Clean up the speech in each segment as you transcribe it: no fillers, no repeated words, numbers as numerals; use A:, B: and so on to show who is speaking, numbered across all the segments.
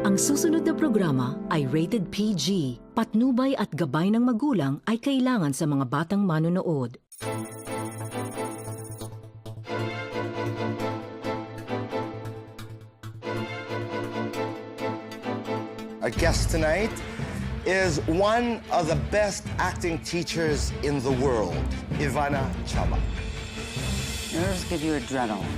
A: Ang susunod na programa ay rated PG. Patnubay at gabay ng magulang ay kailangan sa mga batang manonood.
B: Our guest tonight is one of the best acting teachers in the world, Ivana Chubbuck.
C: Nerves give you adrenaline.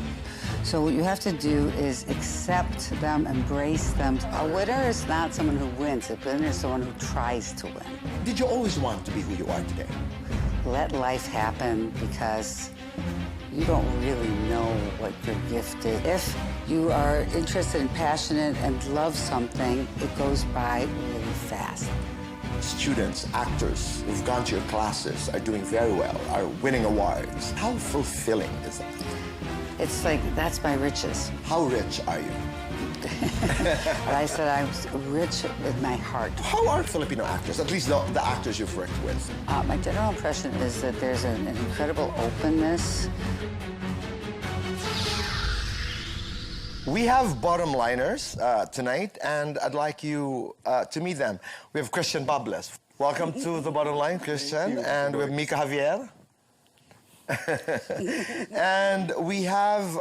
C: So what you have to do is accept them, embrace them. A winner is not someone who wins. A winner is someone who tries to win.
B: Did you always want to be who you are today?
C: Let life happen because you don't really know what your gift is. If you are interested and passionate and love something, it goes by really fast.
B: Students, actors who've gone to your classes are doing very well, are winning awards. How fulfilling is that?
C: It's like, that's my riches.
B: How rich are you?
C: I said I was rich with my heart.
B: How are Filipino actors, at least the actors you've worked with?
C: My general impression is that there's an incredible openness.
B: We have bottomliners tonight, and I'd like you to meet them. We have Christian Bables. Welcome to the Bottom Line, Christian. And we have Mika Javier. And we have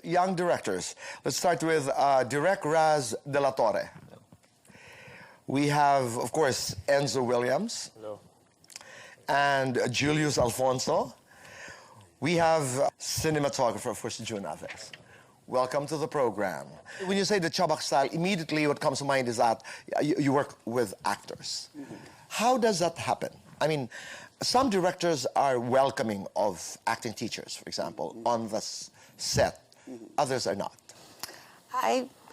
B: young directors. Let's start with Direk Raz De La Torre. We have, of course, Enzo Williams.
D: Hello.
B: And Julius Alfonso. We have cinematographer, of course, June Aves. Welcome to the program. When you say the Chubbuck style, immediately what comes to mind is that you work with actors. Mm-hmm. How does that happen? I mean, some directors are welcoming of acting teachers, for example, on the set. Others are not.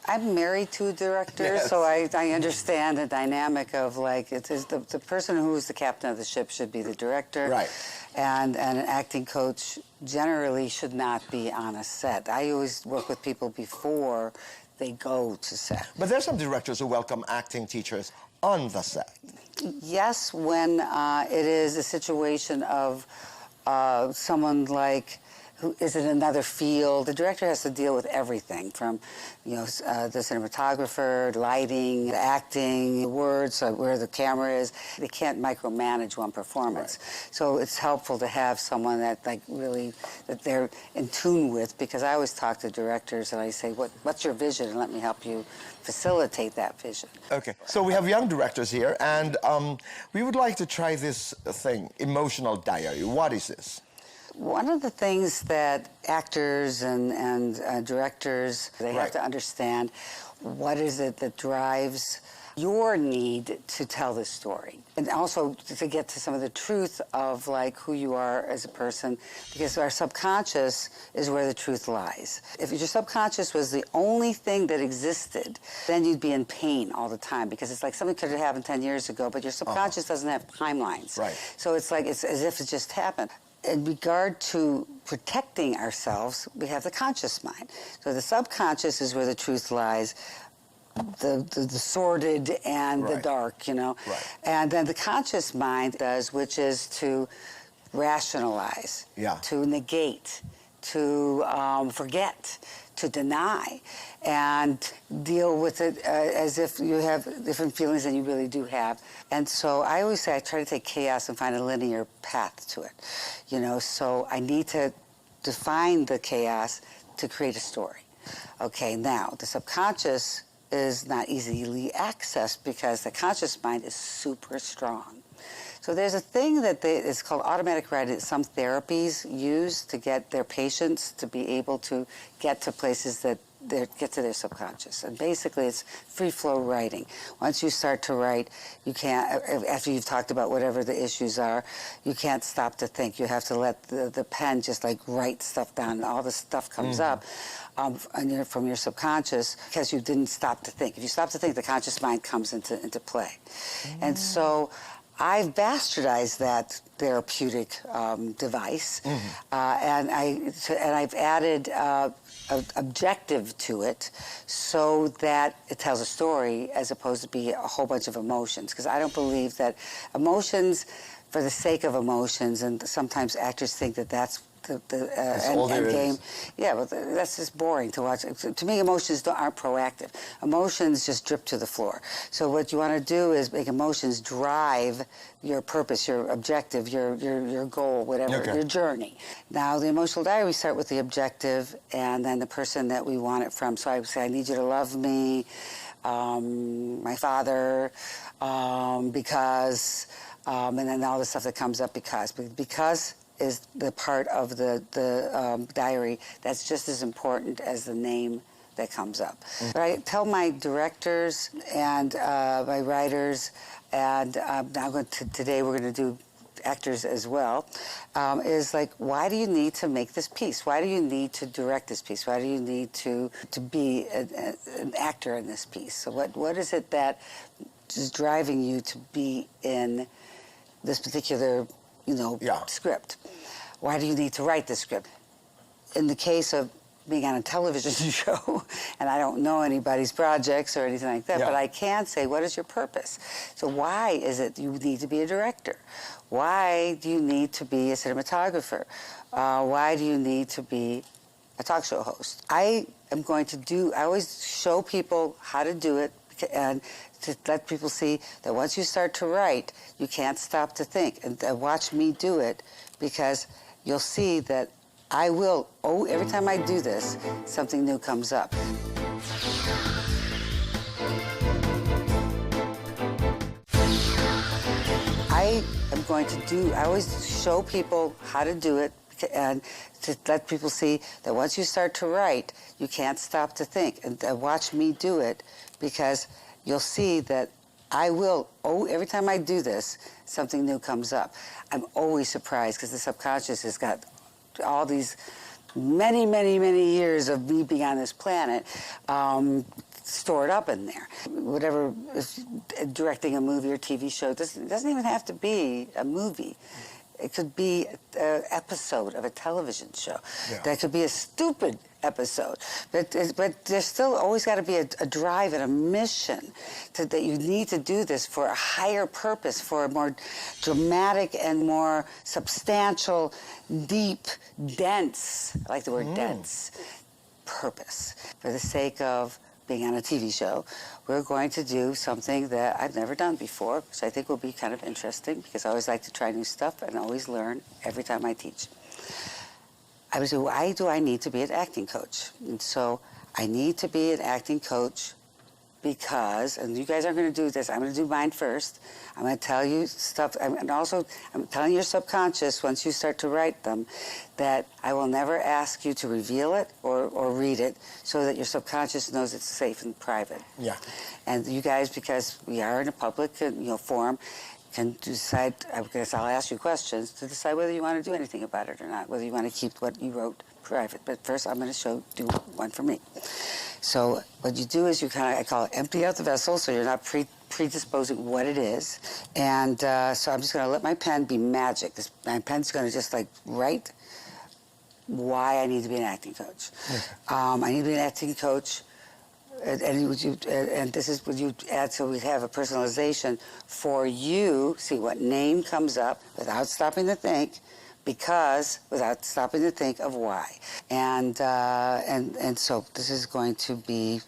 C: I'm married to a director,
B: yes.
C: So I understand the dynamic of, like, it is the person who's the captain of the ship should be the director.
B: Right.
C: And an acting coach generally should not be on a set. I always work with people before they go to set.
B: But there are some directors who welcome acting teachers on the set.
C: Yes, when it is a situation of someone like who is in another field. The director has to deal with everything from, the cinematographer, lighting, acting, words, where the camera is. They can't micromanage one performance. Right. So it's helpful to have someone that that they're in tune with, because I always talk to directors and I say, what's your vision? And let me help you facilitate that vision.
B: Okay, so we have young directors here, and we would like to try this thing, emotional diary. What is this?
C: One of the things that actors and directors, they have to understand, what is it that drives your need to tell this story? And also to get to some of the truth of, like, who you are as a person, because our subconscious is where the truth lies. If your subconscious was the only thing that existed, then you'd be in pain all the time, because it's like something could have happened 10 years ago, but your subconscious doesn't have timelines.
B: Right.
C: So it's like, it's as if it just happened. In regard to protecting ourselves, we have the conscious mind. So the subconscious is where the truth lies, the sordid and the dark, Right. And then the conscious mind does, which is to rationalize, to negate, to forget, to deny, and deal with it as if you have different feelings than you really do have. And so I always say I try to take chaos and find a linear path to it. So I need to define the chaos to create a story. Okay, now the subconscious is not easily accessed because the conscious mind is super strong. So there's a thing that it's called automatic writing that some therapies use to get their patients to be able to get to places that get to their subconscious. And basically it's free flow writing. Once you start to write, you can't, after you've talked about whatever the issues are, you can't stop to think. You have to let the pen just like write stuff down, and all the stuff comes up from your subconscious because you didn't stop to think. If you stop to think, the conscious mind comes into play. And so I've bastardized that therapeutic device, and I've added objective to it so that it tells a story as opposed to be a whole bunch of emotions. Because I don't believe that emotions for the sake of emotions, and sometimes actors think that that's
B: all there
C: end game.
B: is.
C: Yeah, but that's just boring to watch. To me, emotions aren't proactive. Emotions just drip to the floor. So what you want to do is make emotions drive your purpose, your objective, your goal, whatever,
B: Okay.
C: your journey. Now, the emotional diary, we start with the objective and then the person that we want it from. So I would say, I need you to love me, my father, because, and then all the stuff that comes up because is the part of the diary that's just as important as the name that comes up. But I tell my directors and my writers, and today we're going to do actors as well, is like, why do you need to make this piece? Why do you need to direct this piece? Why do you need to be an actor in this piece? So what is it that is driving you to be in this particular script? Why do you need to write this script? In the case of being on a television show, and I don't know anybody's projects or anything like that, but I can say, what is your purpose? So why is it you need to be a director? Why do you need to be a cinematographer? Why do you need to be a talk show host? I always show people how to do it, and to let people see that once you start to write, you can't stop to think. And watch me do it, because you'll see that I will, every time I do this, something new comes up. I always show people how to do it, and to let people see that once you start to write, you can't stop to think. And watch me do it, because you'll see that I will, every time I do this, something new comes up. I'm always surprised, because the subconscious has got all these many, many, many years of me being on this planet stored up in there. Whatever, directing a movie or TV show, it doesn't even have to be a movie. It could be an episode of a television show. Yeah. That could be a stupid episode. But there's still always got to be a drive and a mission that you need to do this for a higher purpose, for a more dramatic and more substantial, deep, dense, I like the word dense, purpose. For the sake of being on a TV show, we're going to do something that I've never done before, which I think will be kind of interesting, because I always like to try new stuff and always learn every time I teach. I would say, why do I need to be an acting coach? And so I need to be an acting coach because, and you guys aren't going to do this, I'm going to do mine first. I'm going to tell you stuff, and also I'm telling your subconscious, once you start to write them, that I will never ask you to reveal it or read it, so that your subconscious knows it's safe and private. Yeah. And you guys, because we are in a public forum, can decide, I guess I'll ask you questions to decide whether you want to do anything about it or not, whether you want to keep what you wrote private. But first, I'm going to do one for me. So what you do is I call it empty out the vessel, so you're not predisposing what it is. And so I'm just going to let my pen be magic. My pen's going to just write why I need to be an acting coach. Okay. I need to be an acting coach. And this is what you add, so we have a personalization for you. See what name comes up without stopping to think, without stopping to think of why. And so this is going to be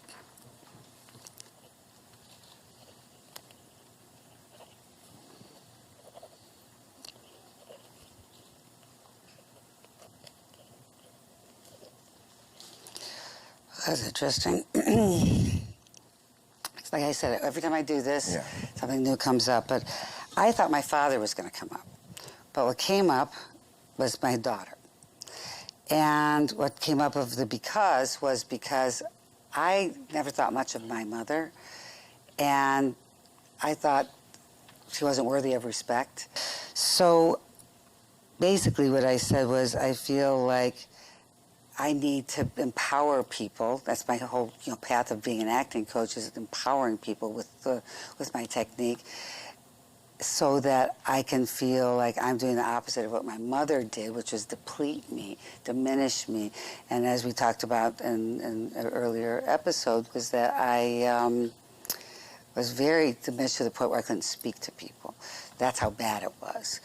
C: that's interesting. Like I said, every time I do this, something new comes up. But I thought my father was going to come up. But what came up was my daughter. And what came up of the because was because I never thought much of my mother. And I thought she wasn't worthy of respect. So basically what I said was, I feel like I need to empower people. That's my whole path of being an acting coach, is empowering people with my technique, so that I can feel like I'm doing the opposite of what my mother did, which was deplete me, diminish me. And as we talked about in an earlier episode, was that I was very diminished to the point where I couldn't speak to people. That's how bad it was.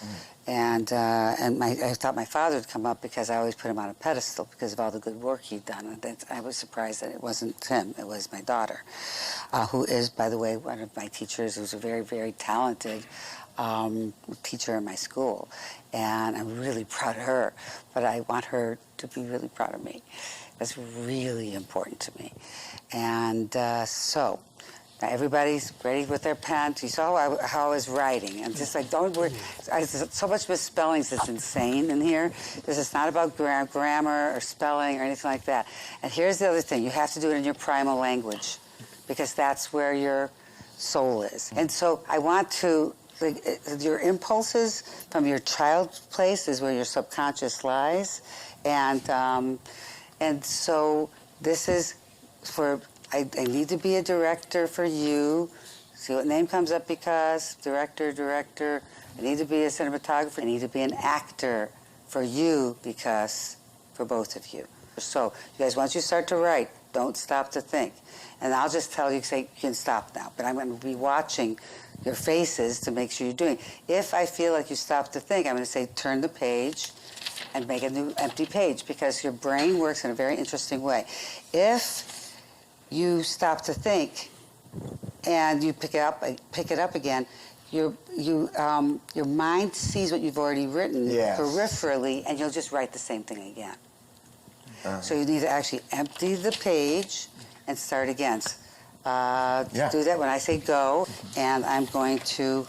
C: And I thought my father would come up because I always put him on a pedestal because of all the good work he'd done. And I was surprised that it wasn't him, it was my daughter, who is, by the way, one of my teachers, who's a very, very talented teacher in my school. And I'm really proud of her, but I want her to be really proud of me. That's really important to me. And so, now everybody's ready with their pens. You saw how I was writing. And just like, don't worry. So much misspellings that's insane in here. This is not about grammar or spelling or anything like that. And here's the other thing. You have to do it in your primal language because that's where your soul is. And so I want to, like, your impulses from your child's place is where your subconscious lies. And so this is for... I need to be a director for you. See what name comes up because, director. I need to be a cinematographer. I need to be an actor for you because, for both of you. So, you guys, once you start to write, don't stop to think. And I'll just tell you, say, you can stop now. But I'm going to be watching your faces to make sure you're doing. If I feel like you stop to think, I'm going to say, turn the page and make a new empty page because your brain works in a very interesting way. If you stop to think, and you pick it up again. Your mind sees what you've already written peripherally, and you'll just write the same thing again. So you need to actually empty the page and start again. Do that when I say go, and I'm going to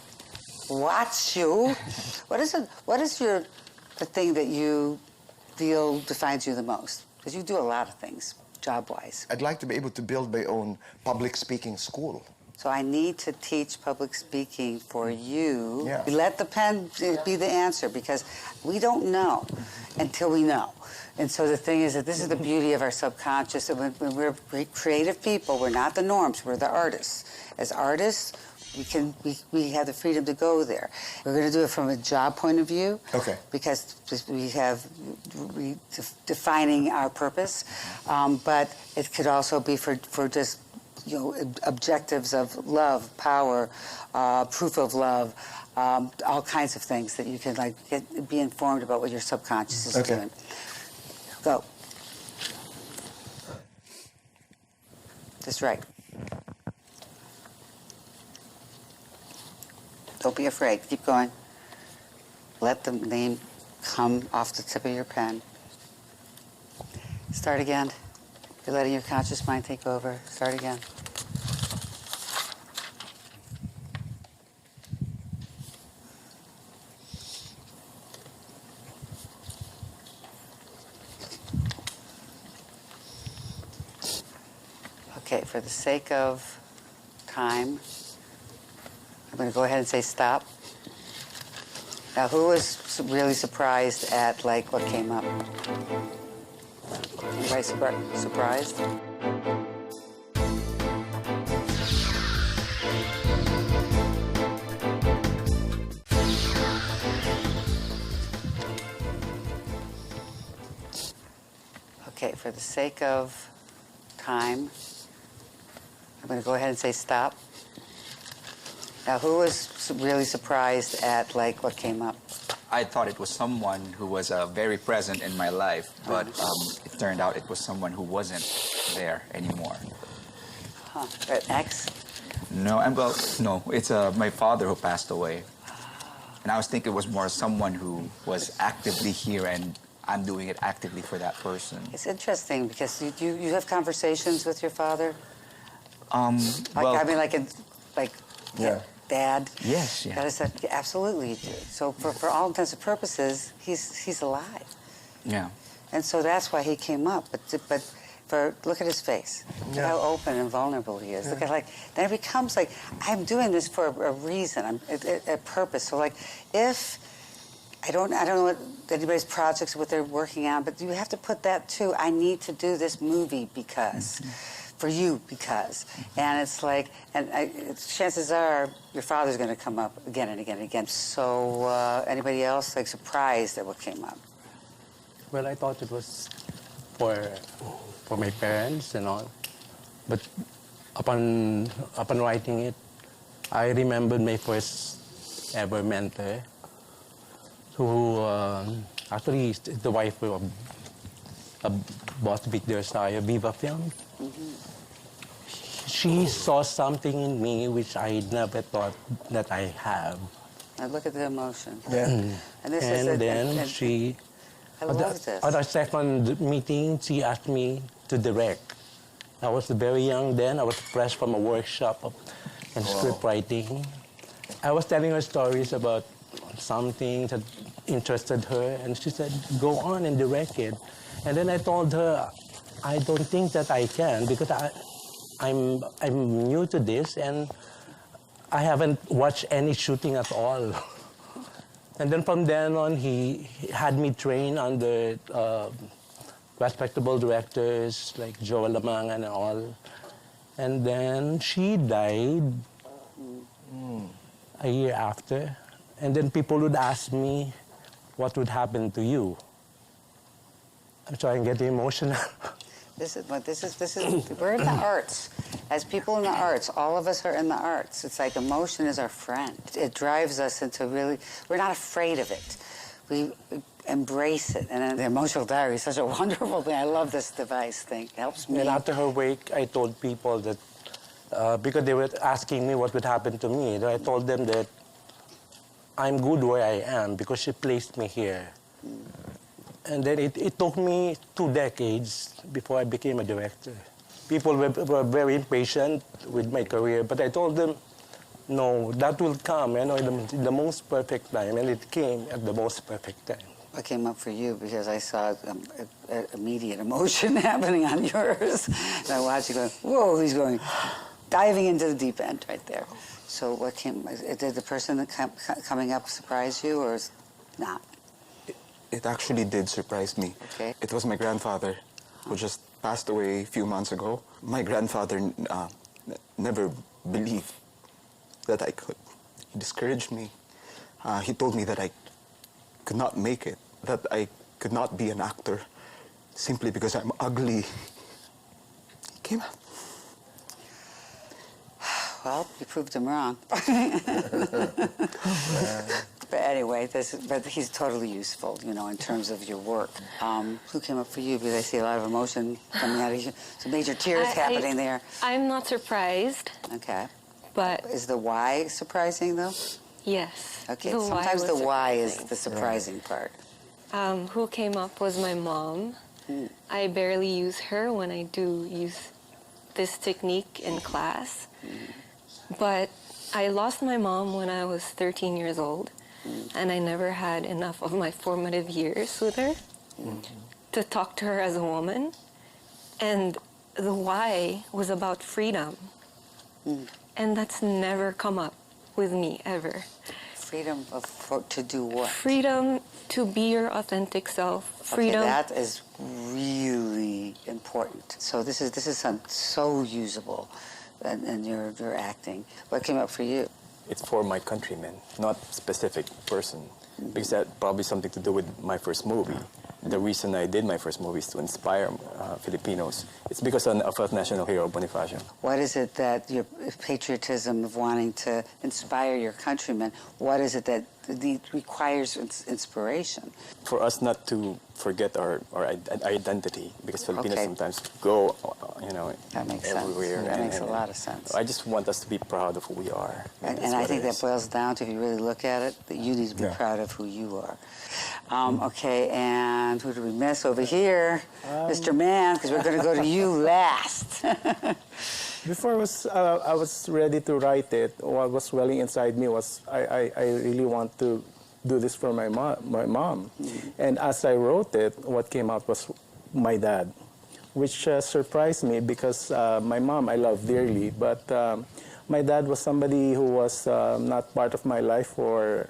C: watch you. What is the thing that you feel defines you the most? Because you do a lot of things. Job-wise.
B: I'd like to be able to build my own public speaking school.
C: So I need to teach public speaking for you.
B: Yeah.
C: Let the pen be the answer because we don't know until we know. And so the thing is that this is the beauty of our subconscious. When we're creative people, we're not the norms, we're the artists. As artists, we have the freedom to go there. We're going to do it from a job point of view.
B: Okay.
C: Because we have defining our purpose, but it could also be for just objectives of love, power, proof of love, all kinds of things that you can be informed about what your subconscious is doing. Go. Just right. Don't be afraid. Keep going. Let the name come off the tip of your pen. Start again. You're letting your conscious mind take over. Start again. Okay, for the sake of time, I'm going to go ahead and say stop. Now, who was really surprised at, what came up? Anybody surprised? Okay, for the sake of time, I'm going to go ahead and say stop. Now, who was really surprised at, what came up?
D: I thought it was someone who was very present in my life, but it turned out it was someone who wasn't there anymore.
C: Huh. An ex?
D: No, no, it's my father who passed away. And I was thinking it was more someone who was actively here, and I'm doing it actively for that person.
C: It's interesting, because you have conversations with your father?
B: Yeah.
C: Dad?
D: Yes, yeah.
C: That is absolutely you do. So for all intents and purposes, he's alive.
D: Yeah.
C: And so that's why he came up. But look at his face. Look how open and vulnerable he is. Look at then it becomes I'm doing this for a reason, a purpose. So if I don't know what anybody's projects, what they're working on, but you have to put that too. I need to do this movie because. For you, because. And it's chances are your father's going to come up again and again and again. So anybody else surprised at what came up?
E: Well, I thought it was for my parents and all, but upon writing it, I remembered my first ever mentor, who actually is the wife of Boss Victor Saya, Viva Film. She saw something in me which I never thought that I have.
C: Now look at the emotion.
B: Yeah.
C: And this
E: And
C: is
E: then she,
C: I love this.
E: at our second meeting, she asked me to direct. I was very young then. I was fresh from a workshop in script writing. I was telling her stories about something that interested her, and she said, go on and direct it. And then I told her, I don't think that I can, because I'm new to this, and I haven't watched any shooting at all. And then from then on, he had me train under respectable directors like Joel Lamang and all. And then she died a year after. And then people would ask me, what would happen to you? So I get emotional.
C: This is we're in the arts. As people in the arts, all of us are in the arts. It's like emotion is our friend. It drives us into really, we're not afraid of it. We embrace it. And the emotional diary is such a wonderful thing. I love this device thing. It helps me.
E: And after her wake, I told people that, because they were asking me what would happen to me, I told them that I'm good where I am because she placed me here. And then it took me 2 decades before I became a director. People were very impatient with my career, but I told them, no, that will come, in the most perfect time, and it came at the most perfect time.
C: I came up for you because I saw immediate emotion happening on yours. And I watched you going, whoa, he's going, diving into the deep end right there. So what came, did the person that coming up surprise you or not?
F: It actually did surprise me.
C: Okay.
F: It was my grandfather who just passed away a few months ago. My grandfather never believed that I could. He discouraged me. He told me that I could not make it, that I could not be an actor simply because I'm ugly. He came out.
C: Well, you proved him wrong. But anyway, but he's totally useful, you know, in terms of your work. Who came up for you? Because I see a lot of emotion coming out of you. Some major tears happening there.
G: I'm not surprised.
C: Okay.
G: But
C: Is the why surprising, though?
G: yes.
C: Okay,
G: the
C: sometimes
G: was
C: the why is
G: surprising.
C: the surprising part.
G: Who came up was my mom. I barely use her when I do use this technique in class. But I lost my mom when I was 13 years old, and I never had enough of my formative years with her to talk to her as a woman. And the why was about freedom. And that's never come up with me, ever.
C: Freedom to do what?
G: Freedom to be your authentic self. Freedom.
C: Okay, that is really important. So this is so usable, and your acting. What came up for you?
H: It's for my countrymen, not specific person, because that probably something to do with my first movie. The reason I did my first movie is to inspire Filipinos. It's because of a national hero, Bonifacio.
C: What is it that your patriotism of wanting to inspire your countrymen, what is it that requires inspiration?
H: For us not to forget our identity, because Filipinos
C: Okay.
H: sometimes go,
C: That makes
H: everywhere.
C: sense. That makes a lot of sense.
H: I just want us to be proud of who we are.
C: And
H: That's
C: I
H: what
C: think
H: it
C: that
H: is.
C: boils down to, if you really look at it, that you need to be proud of who you are. Okay, and who do we miss over here? Mr. Mann, because we're going to go to you last.
I: Before I was ready to write it, what was swelling inside me was I really want to do this for my mom. And as I wrote it, what came out was my dad, which surprised me because my mom I love dearly, but my dad was somebody who was not part of my life for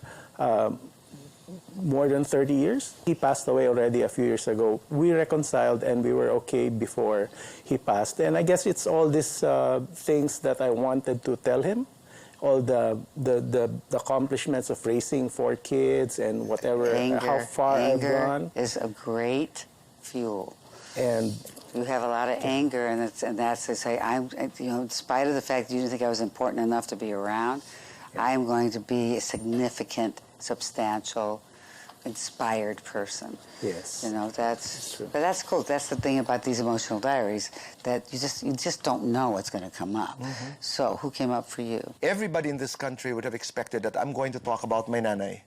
I: more than 30 years. He passed away already a few years ago. We reconciled and we were okay before he passed. And I guess it's all these things that I wanted to tell him, all the accomplishments of raising 4 kids and whatever, how far I've gone.
C: Is a great fuel.
I: And
C: You have a lot of anger, and that's to say, in spite of the fact that you didn't think I was important enough to be around, I am going to be a significant, substantial, inspired person.
I: Yes.
C: That's
I: true.
C: But that's cool. That's the thing about these emotional diaries, that you just don't know what's going to come up. So who came up for you?
B: Everybody in this country would have expected that I'm going to talk about my nanay.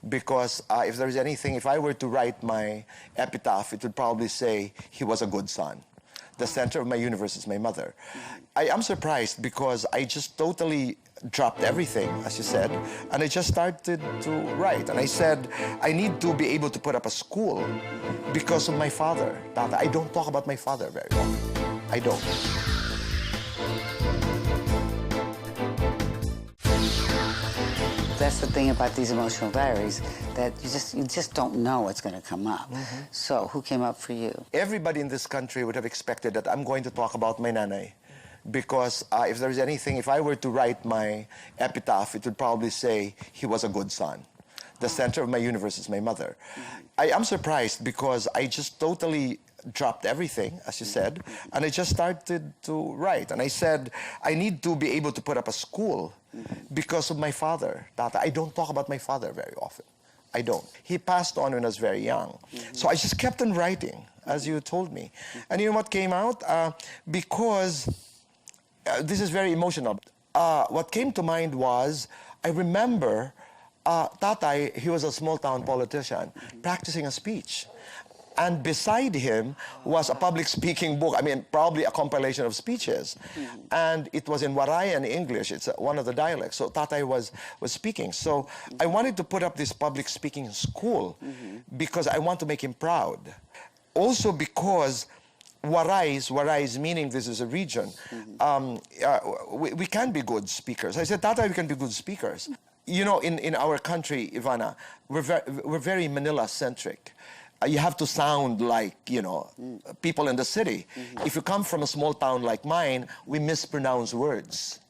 B: Because if there's anything, if I were to write my epitaph, it would probably say, he was a good son. The center of my universe is my mother. I am surprised because I just totally dropped everything, as you said, and I just started to write. And I said, I need to be able to put up a school because of my father. Tata, I don't talk about my father very often. I don't.
C: That's the thing about these emotional diaries, that you just don't know what's going to come up. So who came up for you?
B: Everybody in this country would have expected that I'm going to talk about my nanay. Because if there's anything, if I were to write my epitaph, it would probably say, he was a good son. The center of my universe is my mother. I am surprised because I just totally dropped everything, as you said, and I just started to write. And I said, I need to be able to put up a school because of my father. Tata, I don't talk about my father very often. I don't. He passed on when I was very young. So I just kept on writing, as you told me. And you know what came out? Because this is very emotional. What came to mind was, I remember Tatay, he was a small-town politician, practicing a speech. And beside him was a public speaking book, probably a compilation of speeches. And it was in Waray and English. It's one of the dialects. So Tatay was speaking. So I wanted to put up this public speaking school because I want to make him proud. Also because Waray, meaning this is a region, we can be good speakers. I said, Tatay, we can be good speakers. In our country, Ivana, we're very Manila-centric. You have to sound like, people in the city. If you come from a small town like mine, we mispronounce words.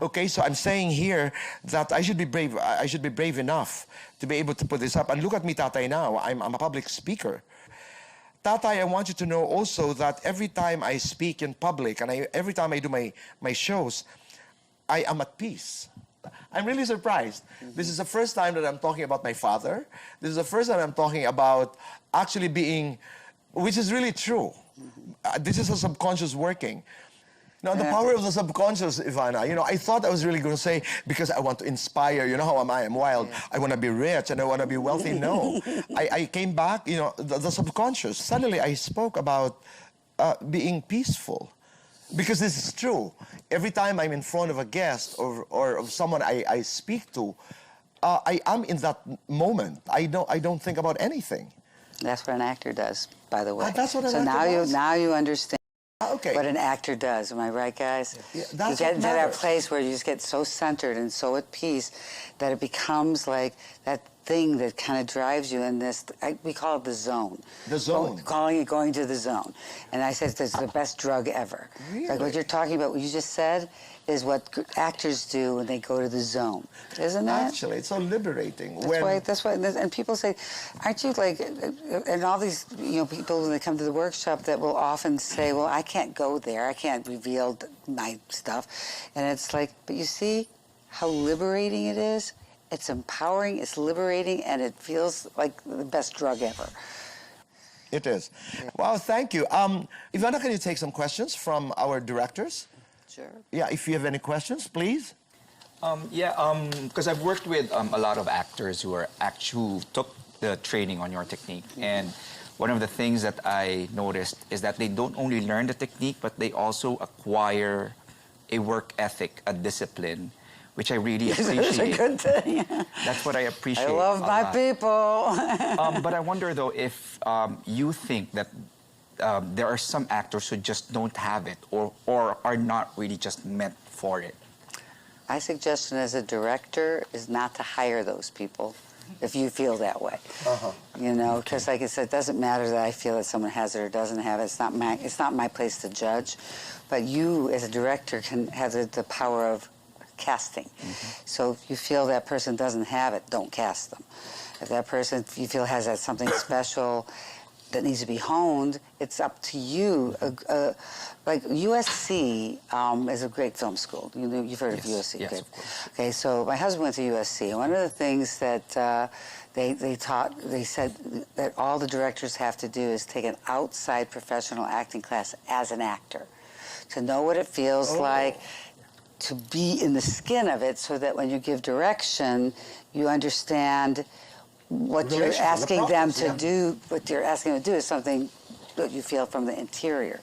B: Okay, so I'm saying here that I should be brave. I should be brave enough to be able to put this up. And look at me, Tatay, now. I'm a public speaker. Tatay, I want you to know also that every time I speak in public and every time I do my shows, I am at peace. I'm really surprised. This is the first time that I'm talking about my father. This is the first time I'm talking about actually being, which is really true. This is a subconscious working. Now, the power of the subconscious, Ivana, I thought I was really going to say, because I want to inspire, how am I? I'm wild. I want to be rich and I want to be wealthy. No. I came back, the subconscious. Suddenly, I spoke about being peaceful. Because this is true. Every time I'm in front of a guest or of someone I speak to, I am in that moment. I don't think about anything.
C: That's what an actor does, by the way.
B: That's what an actor does?
C: So now you understand
B: Okay.
C: what an actor does. Am I right, guys?
B: Yeah, that's
C: you get
B: what
C: into that
B: matters.
C: place where you just get so centered and so at peace that it becomes like that thing that kind of drives you in this, we call it the zone.
B: The zone.
C: Calling it going to the zone. And I said it's the best drug ever.
B: Really?
C: Like what you're talking about, what you just said, is what actors do when they go to the zone. Isn't it?
B: Actually, it's so liberating.
C: That's why, and people say, aren't you like, and all these, people when they come to the workshop that will often say, well, I can't go there, I can't reveal my stuff. And it's like, but you see how liberating it is? It's empowering, it's liberating, and it feels like the best drug ever.
B: It is. Yeah. Wow, thank you. Ivana, can you take some questions from our directors?
C: Sure.
B: Yeah, if you have any questions, please.
D: Because I've worked with a lot of actors who took the training on your technique. And one of the things that I noticed is that they don't only learn the technique, but they also acquire a work ethic, a discipline, which I really appreciate.
C: That's a good thing.
D: That's what I appreciate.
C: I love my people.
D: But I wonder, though, if you think that there are some actors who just don't have it or are not really just meant for it.
C: My suggestion as a director is not to hire those people if you feel that way. Because like I said, it doesn't matter that I feel that someone has it or doesn't have it. It's not my place to judge. But you, as a director, can have the power of casting. So if you feel that person doesn't have it, don't cast them. If that person you feel has that something special, that needs to be honed, it's up to you. Like USC is a great film school. You've heard of USC.
D: Yes,
C: okay.
D: of course.
C: Okay, so my husband went to USC, and one of the things that they said that all the directors have to do is take an outside professional acting class as an actor, to know what it feels like, to be in the skin of it, so that when you give direction, you understand what you're asking them to do. What you're asking them to do is something that you feel from the interior.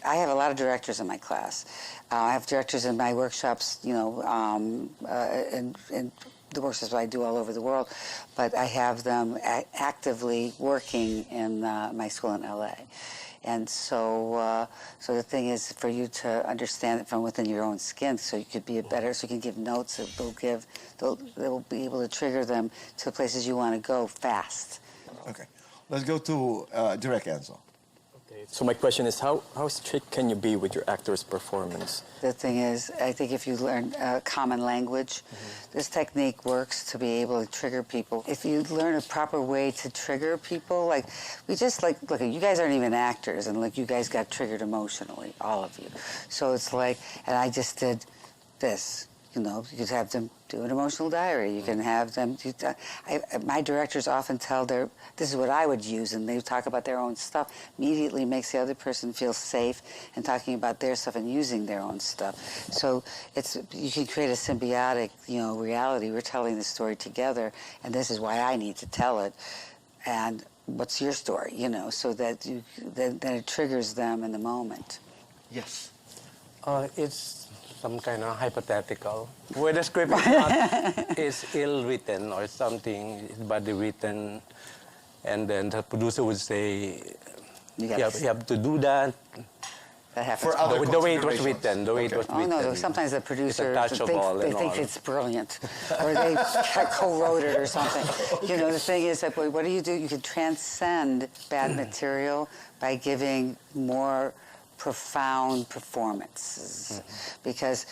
C: I have a lot of directors in my class. I have directors in my workshops, and the workshops I do all over the world, but I have them actively working in my school in LA. And so the thing is for you to understand it from within your own skin, so you could be so you can give notes that they'll be able to trigger them to the places you want to go fast.
B: Okay. Let's go to Direct Enzo.
H: So my question is, how strict can you be with your actor's performance?
C: The thing is, I think if you learn common language, this technique works to be able to trigger people. If you learn a proper way to trigger people, look, you guys aren't even actors, and you guys got triggered emotionally, all of you. So it's like, and I just did this. You could have them do an emotional diary. You can have them. My directors often tell this is what I would use, and they talk about their own stuff. Immediately makes the other person feel safe in talking about their stuff and using their own stuff. So you can create a symbiotic, reality. We're telling the story together, and this is why I need to tell it. And what's your story? So that then it triggers them in the moment.
B: Yes.
E: It's some kind of hypothetical. Where the script is ill-written or something, it's badly written, and then the producer would say, you have to do that.
C: That happens.
E: The way it was written,
C: Oh, no, sometimes the producer, they think it's brilliant, or they co-wrote it or something. The thing is that, what do? You can transcend bad material by giving more profound performances, because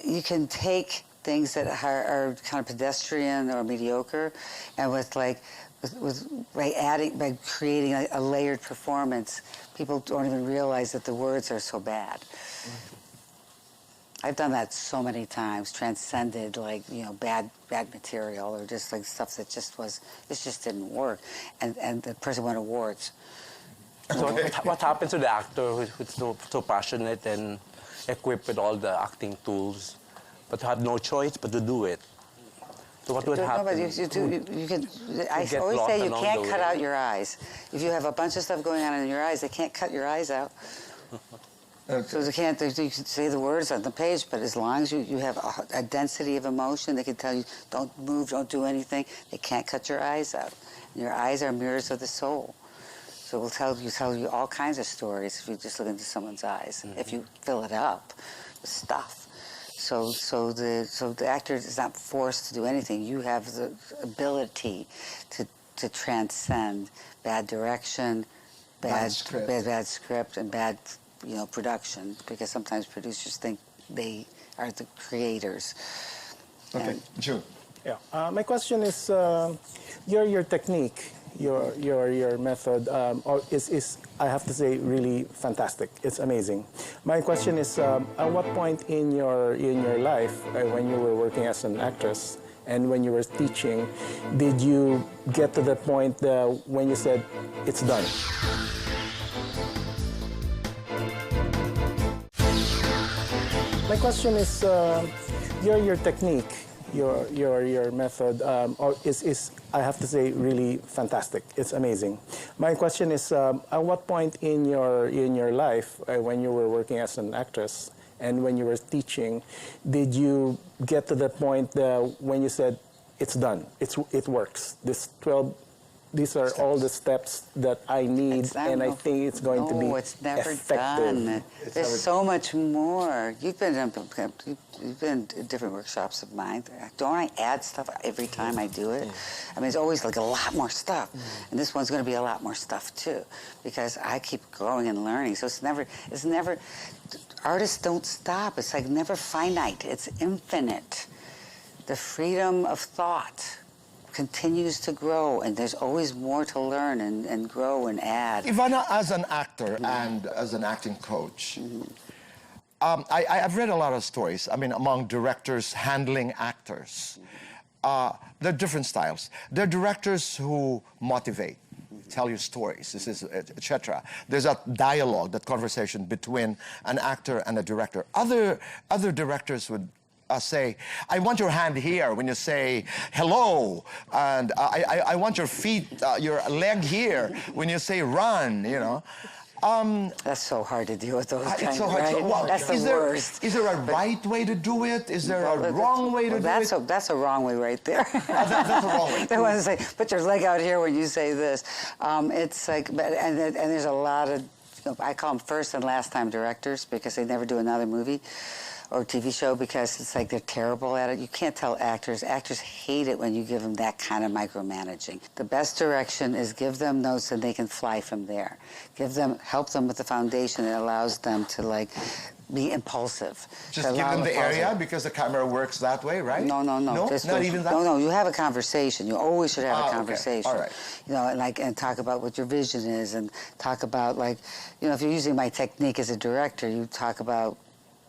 C: you can take things that are kind of pedestrian or mediocre, and by creating a layered performance, people don't even realize that the words are so bad. I've done that so many times, transcended bad material, or just stuff that just didn't work, and the person won awards.
E: So what happens to the actor who's so passionate and equipped with all the acting tools, but have no choice but to do it? So what would happen?
C: I always say you can't cut out your eyes. If you have a bunch of stuff going on in your eyes, they can't cut your eyes out. So you can say the words on the page, but as long as you have a density of emotion, they can tell you, don't move, don't do anything. They can't cut your eyes out. And your eyes are mirrors of the soul. So we'll tell you all kinds of stories if you just look into someone's eyes. If you fill it up with stuff. So the actor is not forced to do anything. You have the ability to transcend bad direction, bad script, and bad production, because sometimes producers think they are the creators.
B: Okay, June.
I: Yeah. My question is, your technique, your method is I have to say really fantastic. It's amazing. My question is, at what point in your life, when you were working as an actress and when you were teaching, did you get to the point when you said it's done? My question is, your technique, your method is I have to say really fantastic. It's amazing. My question is, at what point in your life, when you were working as an actress and when you were teaching, did you get to the point when you said it's done, it works? These are all the steps that I need, and I think it's going to be
C: it's never
I: effective.
C: done. There's so much more. You've been in different workshops of mine. Don't I add stuff every time I do it? I mean, it's always a lot more stuff, and this one's going to be a lot more stuff too, because I keep growing and learning. So it's never. Artists don't stop. It's never finite. It's infinite. The freedom of thought continues to grow, and there's always more to learn and grow and add.
B: Ivana, as an actor and as an acting coach, I've read a lot of stories, I mean, among directors handling actors. There are different styles. There are directors who motivate, tell you stories, this is, etc. There's a dialogue, that conversation between an actor and a director. Other directors would say, I want your hand here when you say hello, and I want your feet, your leg here when you say run, you know.
C: That's so hard to deal with those
B: It's
C: kinds,
B: so hard.
C: right?
B: So, well,
C: That's the worst.
B: Is there a right way to do it? Is there a wrong way to do it?
C: That's a wrong way right there.
B: That's a wrong way.
C: They want to say, put your leg out here when you say this. It's like, and there's a lot of, I call them first and last time directors because they never do another movie or TV show because it's like they're terrible at it. You can't tell actors. Actors hate it when you give them that kind of micromanaging. The best direction is give them notes and they can fly from there. Help them with the foundation that allows them to like be impulsive.
B: Just give them the area because the camera works that way, right?
C: No.
B: No,
C: Just
B: not even that.
C: No. You have a conversation. You always should have a
B: Okay.
C: conversation.
B: All right.
C: You know, and talk about what your vision is, and talk about like, you know, if you're using my technique as a director, you talk about,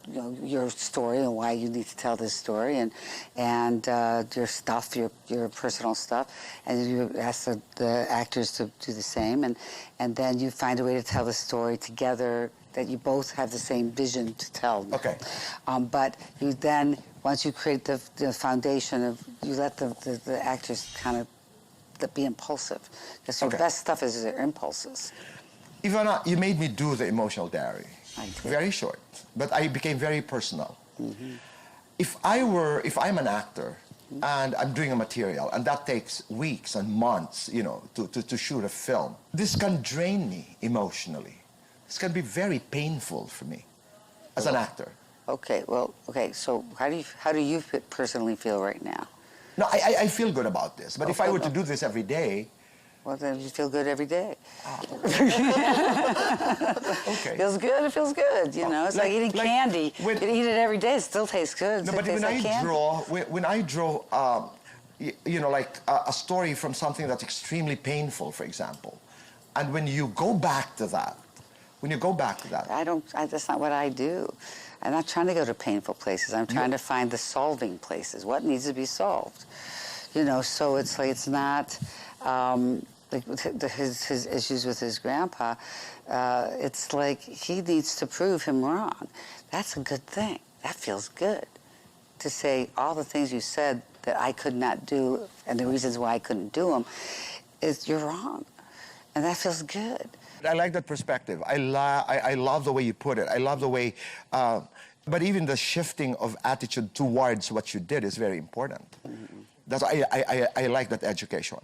C: you know, your story and why you need to tell this story, and your stuff, your personal stuff, and you ask the actors to do the same, and then you find a way to tell the story together that you both have the same vision to tell.
B: Okay.
C: But you then, once you create the foundation of, you let the actors kind of be impulsive, because your best stuff is their impulses.
B: Ivana, you made me do the emotional diary.
C: I did.
B: Very short, but I became very personal. If I'm an actor and I'm doing a material, and that takes weeks and months, you know, to shoot a film, this can drain me emotionally. This can be very painful for me as an actor.
C: Okay, so how do you personally feel right now?
B: No, I feel good about this, but if I were to do this every day,
C: well, then you feel good every day.
B: okay.
C: Feels good, it feels good, you know. It's like eating candy. You eat it every day, it still tastes good.
B: No, but when I draw, you know, like a story from something that's extremely painful, for example, and when you go back to that,
C: that's not what I do. I'm not trying to go to painful places. I'm trying to find the solving places. What needs to be solved? You know, so it's like, it's not, like his issues with his grandpa, it's like he needs to prove him wrong. That's a good thing. That feels good. To say all the things you said that I could not do and the reasons why I couldn't do them, is you're wrong. And that feels good.
B: I like that perspective. I love the way you put it. I love the way, but even the shifting of attitude towards what you did is very important. That's I like that education,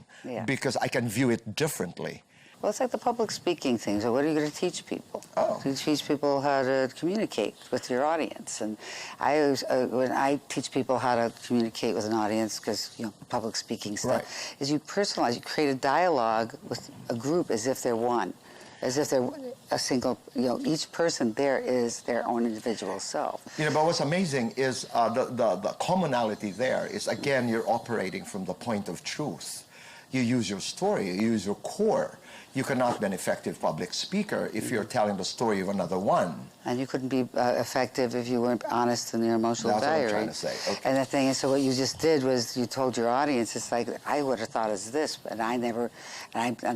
B: because I can view it differently.
C: Well, it's like the public speaking thing. So what are you going to teach people?
B: Oh.
C: You teach people how to communicate with your audience. And I always, when I teach people how to communicate with an audience, because, you know, public speaking stuff, is you personalize, you create a dialogue with a group as if they're one. As if they're a single, you know, each person there is their own individual self.
B: You know, but what's amazing is the commonality there is, again, you're operating from the point of truth. You use your story, you use your core. You cannot be an effective public speaker if you're telling the story of another one.
C: And you couldn't be effective if you weren't honest in your emotional diary.
B: That's what I'm trying to say. Okay.
C: And the thing is, so what you just did was you told your audience, it's like, I would have thought it's this, but I'm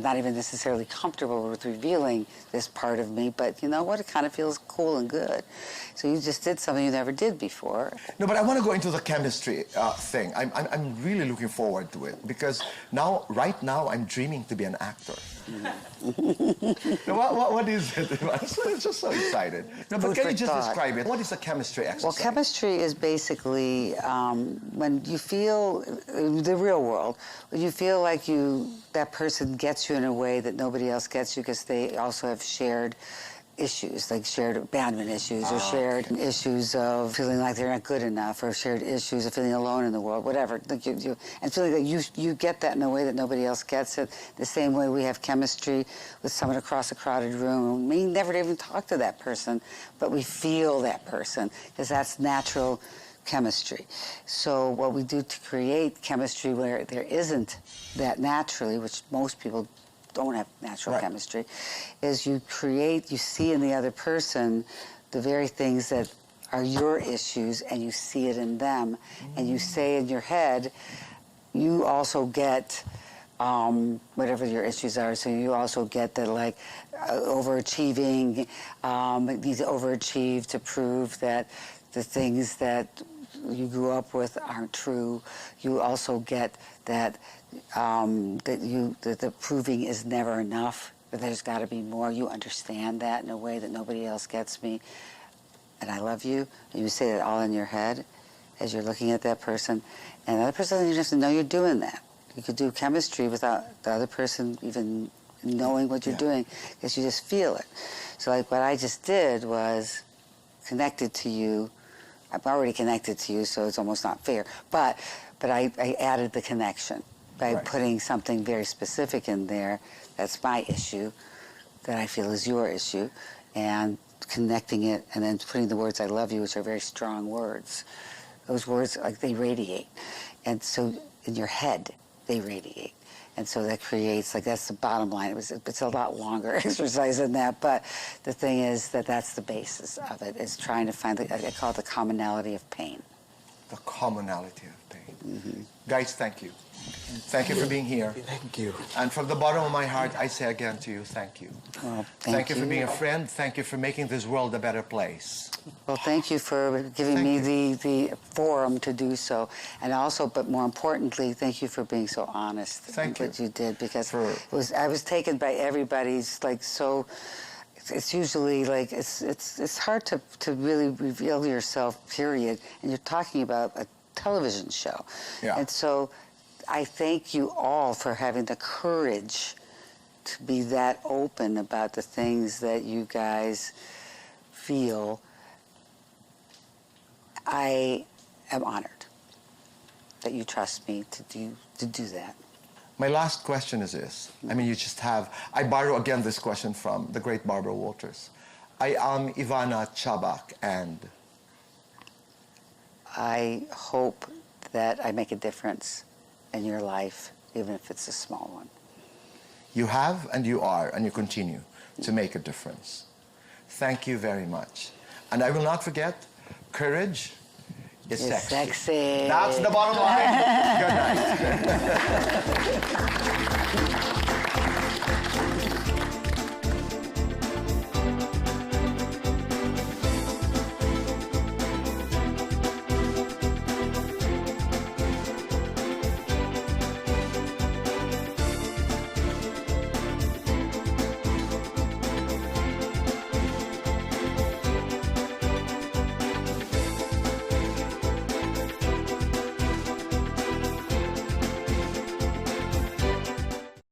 C: not even necessarily comfortable with revealing this part of me, but you know what? It kind of feels cool and good. So you just did something you never did before.
B: No, but I want to go into the chemistry thing. I'm really looking forward to it, because right now, I'm dreaming to be an actor. Now, what is it? I'm just so excited. No, but can you just describe it? What is the chemistry exercise?
C: Well, chemistry is basically when you feel, the real world, when you feel like that person gets you in a way that nobody else gets you because they also have shared issues, like shared abandonment issues, or shared issues of feeling like they're not good enough, or shared issues of feeling alone in the world, whatever. Like and feeling that you get that in a way that nobody else gets it. The same way we have chemistry with someone across a crowded room. We never even talk to that person, but we feel that person, because that's natural chemistry. So what we do to create chemistry where there isn't that naturally, which most people don't have natural
B: Right.
C: chemistry, is you see in the other person the very things that are your issues, and you see it in them, and you say in your head, you also get whatever your issues are. So you also get the overachieving, need to overachieve to prove that the things that you grew up with aren't true. You also get that that the proving is never enough. That there's got to be more. You understand that in a way that nobody else gets me. And I love you. And you say that all in your head as you're looking at that person. And the other person doesn't even have to know you're doing that. You could do chemistry without the other person even knowing what you're doing, because you just feel it. So like what I just did was connected to you. I'm already connected to you, so it's almost not fair. But I added the connection by putting something very specific in there. That's my issue, that I feel is your issue, and connecting it, and then putting the words "I love you," which are very strong words. Those words, like, they radiate, and so in your head they radiate, and so that creates, like, that's the bottom line. It's a lot longer exercise than that, but the thing is that that's the basis of it. Is trying to find I call it the commonality of pain.
B: The commonality of pain. Guys, thank you. Thank you for being here.
F: Thank you.
B: And from the bottom of my heart, I say again to you, thank you.
C: Well,
B: Thank you for being a friend. Thank you for making this world a better place.
C: Well, thank you for giving me the forum to do so, and also, but more importantly, thank you for being so honest.
B: Thank
C: in what you did, because
B: For-
C: I was taken by everybody's, like, so. It's usually like it's hard to really reveal yourself, period, and you're talking about a television show.
B: Yeah.
C: And so I thank you all for having the courage to be that open about the things that you guys feel. I am honored that you trust me to do that.
B: My last question is this. I mean, I borrow again this question from the great Barbara Walters. I am Ivana Chubbuck, and
C: I hope that I make a difference in your life, even if it's a small one.
B: you have, and you are, and you continue to make a difference. Thank you very much. And I will not forget, courage is
C: It's
B: sexy.
C: sexy.
B: That's the bottom line. Good night.